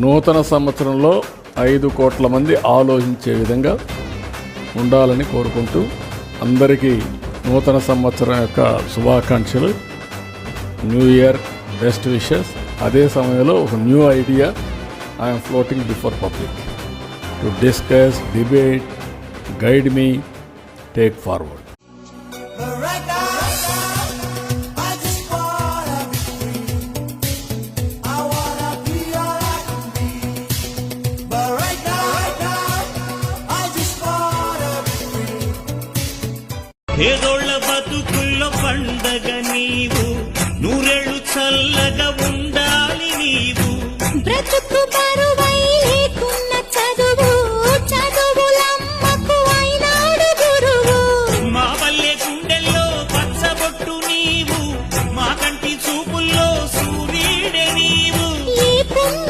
నూతన సంవత్సరంలో 5 కోట్ల మంది ఆలోచించే విధంగా ఉండాలని కోరుకుంటూ అందరికీ నూతన సంవత్సరం యొక్క శుభాకాంక్షలు. New year best wishes. అదే సమయంలో ఒక new idea I'm floating before public to discuss, debate, guide me, take forward. పేదోళ్ళ బతుకుల్లో పండగ నీవు, నూరేళ్ళు చల్లగా ఉండాలి నీవు. బ్రతుకు